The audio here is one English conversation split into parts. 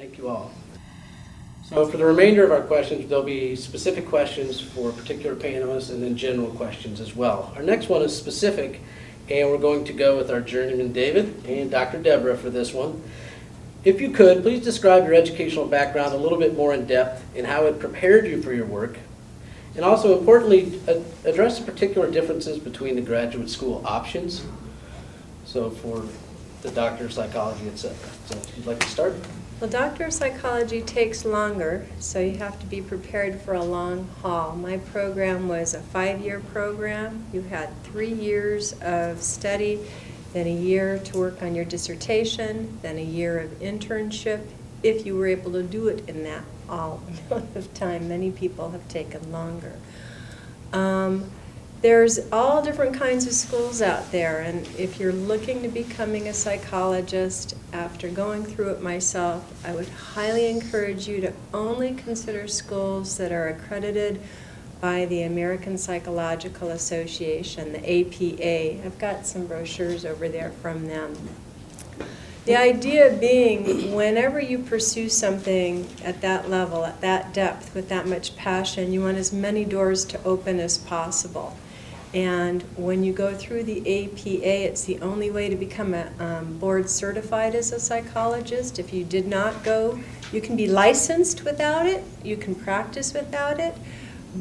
Thank you all. So for the remainder of our questions, there'll be specific questions for particular panelists and then general questions as well. Our next one is specific, and we're going to go with our journeyman David and Dr. Deborah for this one. If you could, please describe your educational background a little bit more in depth and how it prepared you for your work. And also, importantly, address the particular differences between the graduate school options. So for the Doctor of Psychology, etc. So if you'd like to start. Well, Doctor of Psychology takes longer, so you have to be prepared for a long haul. My program was a 5-year program. You had 3 years of study, then a year to work on your dissertation, then a year of internship, if you were able to do it in that all amount of time. Many people have taken longer. There's all different kinds of schools out there, and if you're looking to becoming a psychologist, after going through it myself, I would highly encourage you to only consider schools that are accredited by the American Psychological Association, the APA. I've got some brochures over there from them. The idea being, whenever you pursue something at that level, at that depth, with that much passion, you want as many doors to open as possible. And when you go through the APA, it's the only way to become a board certified as a psychologist. If you did not go, you can be licensed without it, you can practice without it,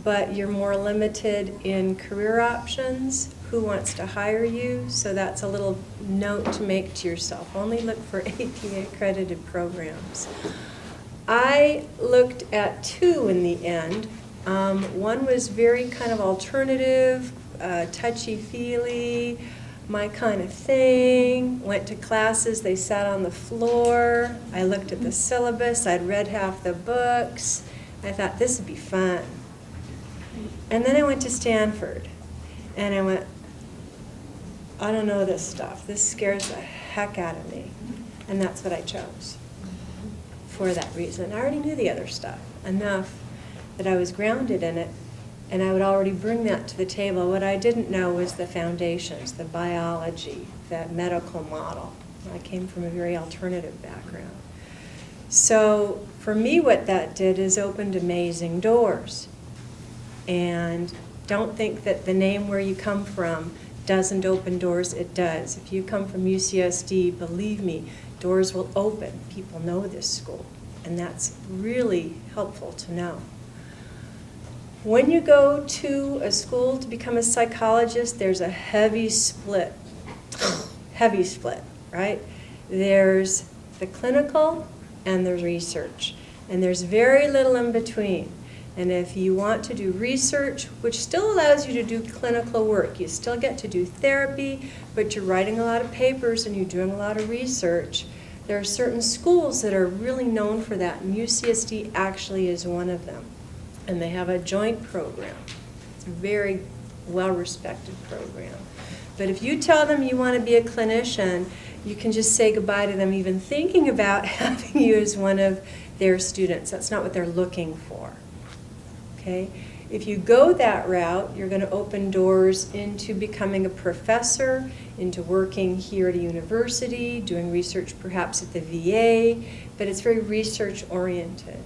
but you're more limited in career options, who wants to hire you, so that's a little note to make to yourself. Only look for APA accredited programs. I looked at 2 in the end. One was very kind of alternative, touchy-feely, my kind of thing. Went to classes, they sat on the floor. I looked at the syllabus, I'd read half the books. I thought this would be fun. And then I went to Stanford, and I went, I don't know this stuff. This scares the heck out of me. And that's what I chose for that reason. I already knew the other stuff enough that I was grounded in it, and I would already bring that to the table. What I didn't know was the foundations, the biology, the medical model. I came from a very alternative background. So for me, what that did is opened amazing doors. And don't think that the name where you come from doesn't open doors. It does. If you come from UCSD, believe me, doors will open. People know this school, and that's really helpful to know. When you go to a school to become a psychologist, there's a heavy split. Heavy split, right? There's the clinical and there's research, and there's very little in between. And if you want to do research, which still allows you to do clinical work, you still get to do therapy, but you're writing a lot of papers and you're doing a lot of research. There are certain schools that are really known for that, and UCSD actually is one of them. And they have a joint program. It's a very well-respected program. But if you tell them you want to be a clinician, you can just say goodbye to them even thinking about having you as one of their students. That's not what they're looking for. Okay? If you go that route, you're going to open doors into becoming a professor, into working here at a university, doing research perhaps at the VA, but it's very research-oriented.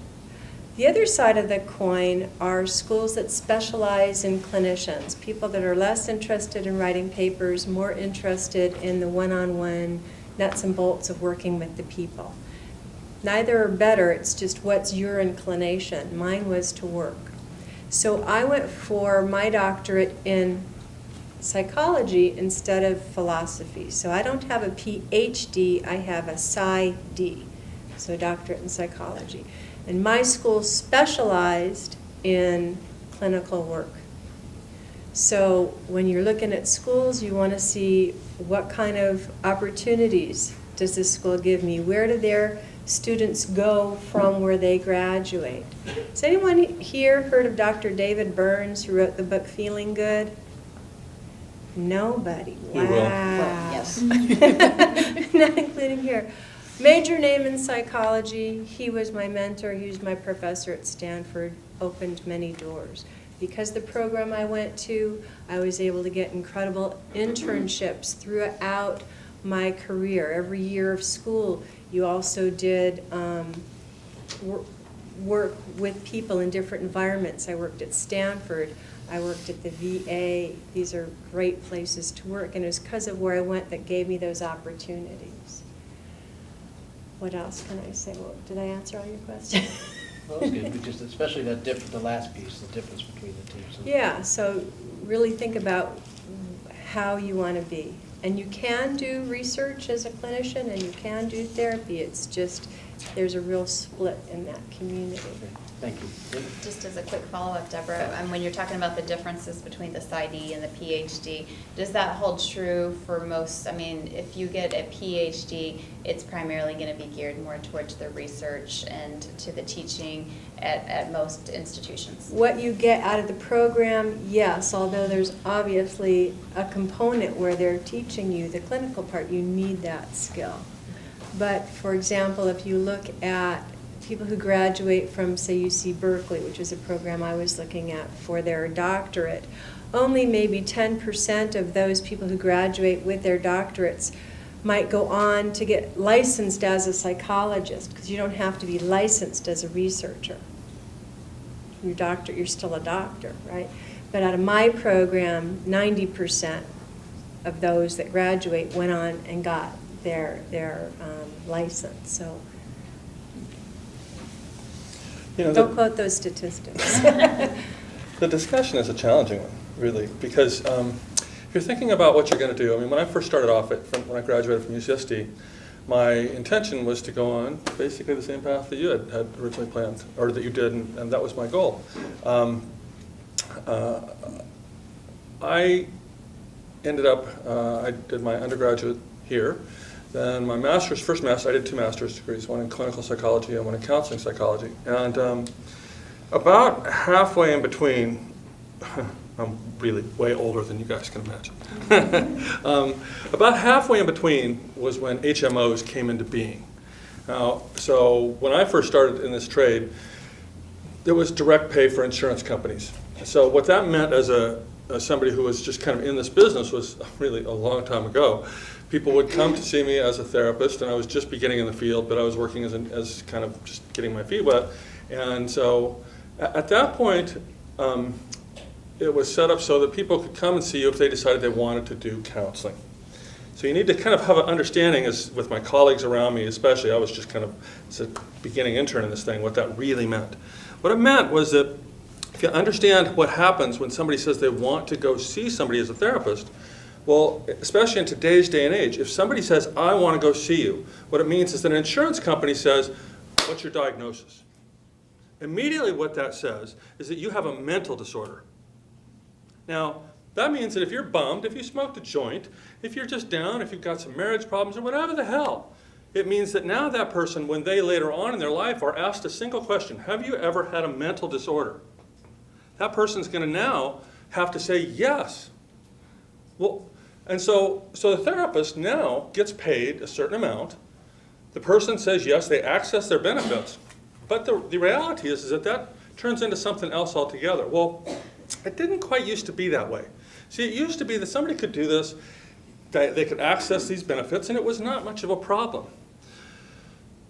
The other side of the coin are schools that specialize in clinicians, people that are less interested in writing papers, more interested in the one-on-one nuts and bolts of working with the people. Neither are better, it's just what's your inclination. Mine was to work. So I went for my doctorate in psychology instead of philosophy. So I don't have a PhD, I have a PsyD, so doctorate in psychology. And my school specialized in clinical work. So when you're looking at schools, you want to see what kind of opportunities does this school give me? Where do their students go from where they graduate? Has anyone here heard of Dr. David Burns, who wrote the book Feeling Good? Nobody. Wow. Well, yes. Not including here. Major name in psychology. He was my mentor. He was my professor at Stanford. Opened many doors. Because the program I went to, I was able to get incredible internships throughout my career. Every year of school, you also did work with people in different environments. I worked at Stanford, I worked at the VA. These are great places to work, and it was because of where I went that gave me those opportunities. What else can I say? Well, did I answer all your questions? Well, that's good. We just, especially the last piece, the difference between the two. So. Yeah, so really think about how you want to be. And you can do research as a clinician, and you can do therapy. It's just there's a real split in that community. Okay. Thank you. Just as a quick follow-up, Deborah, when you're talking about the differences between the PsyD and the PhD, does that hold true for most? I mean, if you get a PhD, it's primarily going to be geared more towards the research and to the teaching at most institutions. What you get out of the program, yes, although there's obviously a component where they're teaching you the clinical part, you need that skill. But for example, if you look at people who graduate from, say, UC Berkeley, which is a program I was looking at for their doctorate, only maybe 10% of those people who graduate with their doctorates might go on to get licensed as a psychologist, because you don't have to be licensed as a researcher. You're still a doctor, right? But out of my program, 90% of those that graduate went on and got their license. So don't quote those statistics. The discussion is a challenging one, really, because if you're thinking about what you're going to do, I mean, when I first started off, when I graduated from UCSD, my intention was to go on basically the same path that you had originally planned, or that you did, and that was my goal. I ended up, I did my undergraduate here. Then my first master's, I did 2 master's degrees, one in clinical psychology and one in counseling psychology. And about halfway in between, I'm really way older than you guys can imagine. About halfway in between was when HMOs came into being. Now, so when I first started in this trade, there was direct pay for insurance companies. So what that meant as somebody who was just kind of in this business was really a long time ago. People would come to see me as a therapist, and I was just beginning in the field, but I was working as kind of just getting my feet wet. And so at that point, it was set up so that people could come and see you if they decided they wanted to do counseling. So you need to kind of have an understanding, as with my colleagues around me especially, I was just kind of as a beginning intern in this thing, what that really meant. What it meant was that if you understand what happens when somebody says they want to go see somebody as a therapist, well, especially in today's day and age, if somebody says, I want to go see you, what it means is that an insurance company says, what's your diagnosis? Immediately what that says is that you have a mental disorder. Now, that means that if you're bummed, if you smoked a joint, if you're just down, if you've got some marriage problems or whatever the hell, it means that now that person, when they later on in their life are asked a single question, have you ever had a mental disorder? That person's going to now have to say yes. Well, and so the therapist now gets paid a certain amount. The person says yes, they access their benefits. But the reality is that turns into something else altogether. Well, it didn't quite used to be that way. See, it used to be that somebody could do this, they could access these benefits, and it was not much of a problem.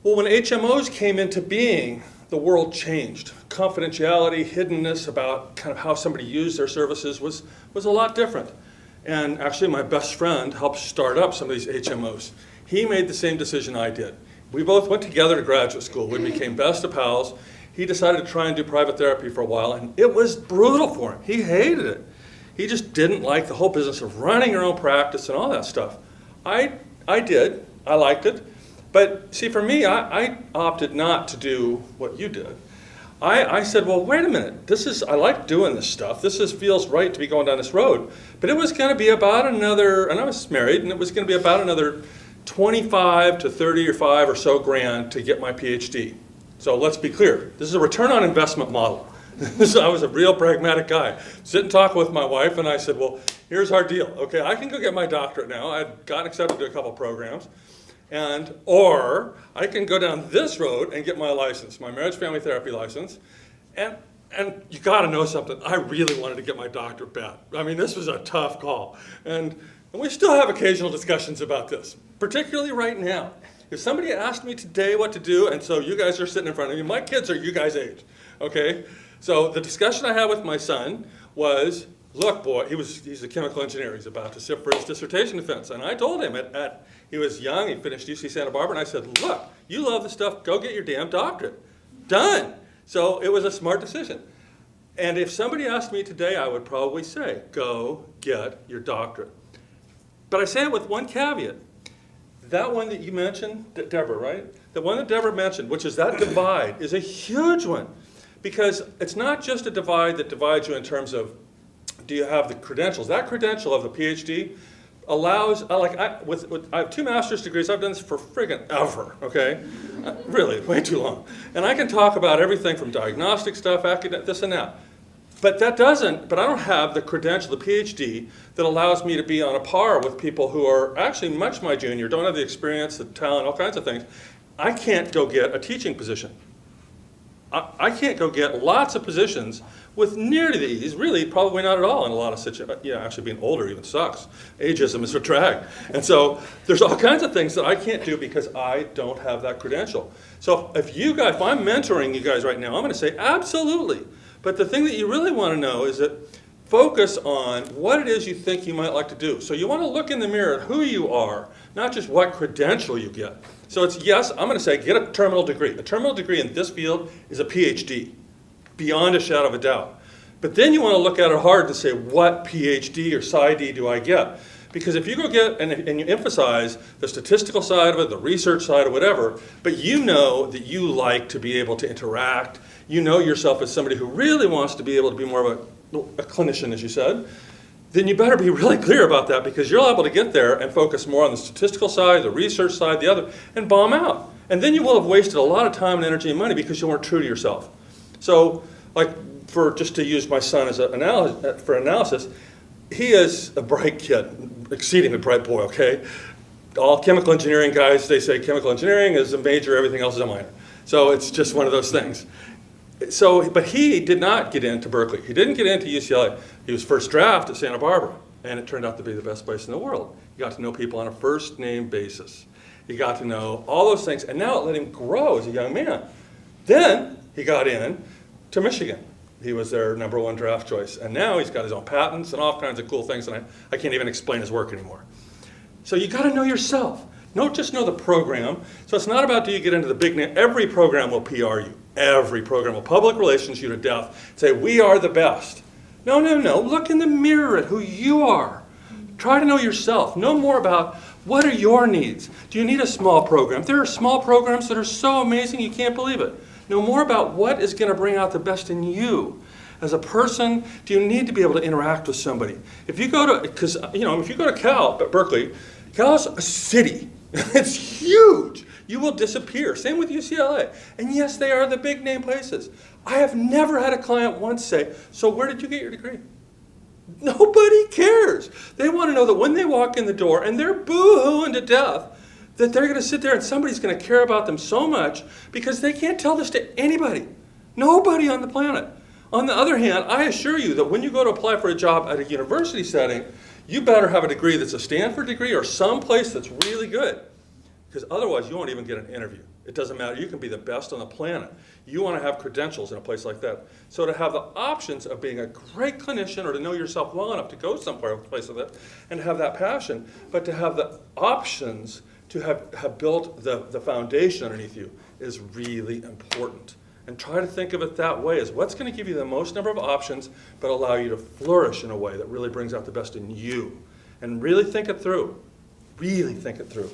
Well, when HMOs came into being, the world changed. Confidentiality, hiddenness about kind of how somebody used their services was a lot different. And actually, my best friend helped start up some of these HMOs. He made the same decision I did. We both went together to graduate school. We became best of pals. He decided to try and do private therapy for a while, and it was brutal for him. He hated it. He just didn't like the whole business of running your own practice and all that stuff. I did. I liked it. But see, for me, I opted not to do what you did. I said, well, wait a minute. I like doing this stuff. Feels right to be going down this road. But it was going to be about another, and I was married, and it was going to be about another 25 to 35 or so grand to get my PhD. So let's be clear. This is a return on investment model. I was a real pragmatic guy. Sit and talk with my wife, and I said, well, here's our deal. Okay, I can go get my doctorate now. I'd gotten accepted to a couple programs. Or I can go down this road and get my license, my marriage family therapy license. And you got to know something. I really wanted to get my doctorate bad. I mean, this was a tough call. And we still have occasional discussions about this, particularly right now. if somebody asked me today what to do, and so you guys are sitting in front of me, my kids are you guys' age, okay? So the discussion I had with my son was, look, boy, he's a chemical engineer. He's about to sit for his dissertation defense. And I told him, he was young, he finished UC Santa Barbara, and I said, look, you love this stuff, go get your damn doctorate. Done. So it was a smart decision. And if somebody asked me today, I would probably say, go get your doctorate. But I say it with one caveat. That one that you mentioned, Deborah, right? The one that Deborah mentioned, which is that divide, is a huge one. Because it's not just a divide that divides you in terms of, do you have the credentials? That credential of the PhD allows, I have 2 master's degrees. I've done this for friggin' ever, okay? Really, way too long. And I can talk about everything from diagnostic stuff, academic, this and that. But I don't have the credential, the PhD, that allows me to be on a par with people who are actually much my junior, don't have the experience, the talent, all kinds of things. I can't go get a teaching position. I can't go get lots of positions with nearly the ease, really probably not at all in a lot of situations. Actually being older even sucks. Ageism is a drag. And so there's all kinds of things that I can't do because I don't have that credential. So if I'm mentoring you guys right now, I'm going to say absolutely. But the thing that you really want to know is that focus on what it is you think you might like to do. So you want to look in the mirror at who you are, not just what credential you get. So it's, yes, I'm going to say get a terminal degree. A terminal degree in this field is a PhD, beyond a shadow of a doubt. But then you want to look at it hard to say, what PhD or PsyD do I get? Because if you go get, and you emphasize the statistical side of it, the research side or whatever, but you know that you like to be able to interact, you know yourself as somebody who really wants to be able to be more of a clinician, as you said, then you better be really clear about that because you're able to get there and focus more on the statistical side, the research side, the other, and bomb out. And then you will have wasted a lot of time and energy and money because you weren't true to yourself. So, just to use my son as for analysis, he is a bright kid, exceedingly bright boy, okay? All chemical engineering guys, they say chemical engineering is a major, everything else is a minor. So it's just one of those things. But he did not get into Berkeley. He didn't get into UCLA. He was first draft at Santa Barbara, and it turned out to be the best place in the world. He got to know people on a first name basis. He got to know all those things, and now it let him grow as a young man. Then he got in to Michigan. He was their #1 draft choice, and now he's got his own patents and all kinds of cool things, and I can't even explain his work anymore. So you got to know yourself. Don't just know the program. So it's not about do you get into the big name. Every program will PR you. Every program will public relations you to death. Say, we are the best. No. Look in the mirror at who you are. Try to know yourself. Know more about what are your needs. Do you need a small program? There are small programs that are so amazing you can't believe it. Know more about what is going to bring out the best in you. As a person, do you need to be able to interact with somebody? If you go to, if you go to Cal, Berkeley, Cal's a city. It's huge. You will disappear. Same with UCLA. And yes, they are the big name places. I have never had a client once say, so where did you get your degree? Nobody cares. They want to know that when they walk in the door and they're boo-hooing to death, that they're going to sit there and somebody's going to care about them so much because they can't tell this to anybody. Nobody on the planet. On the other hand, I assure you that when you go to apply for a job at a university setting, you better have a degree that's a Stanford degree or someplace that's really good. Because otherwise, you won't even get an interview. It doesn't matter. You can be the best on the planet. You want to have credentials in a place like that. So to have the options of being a great clinician or to know yourself well enough to go somewhere, a place like that, and have that passion, but to have the options to have built the foundation underneath you is really important. And try to think of it that way as what's going to give you the most number of options, but allow you to flourish in a way that really brings out the best in you. And really think it through. Really think it through.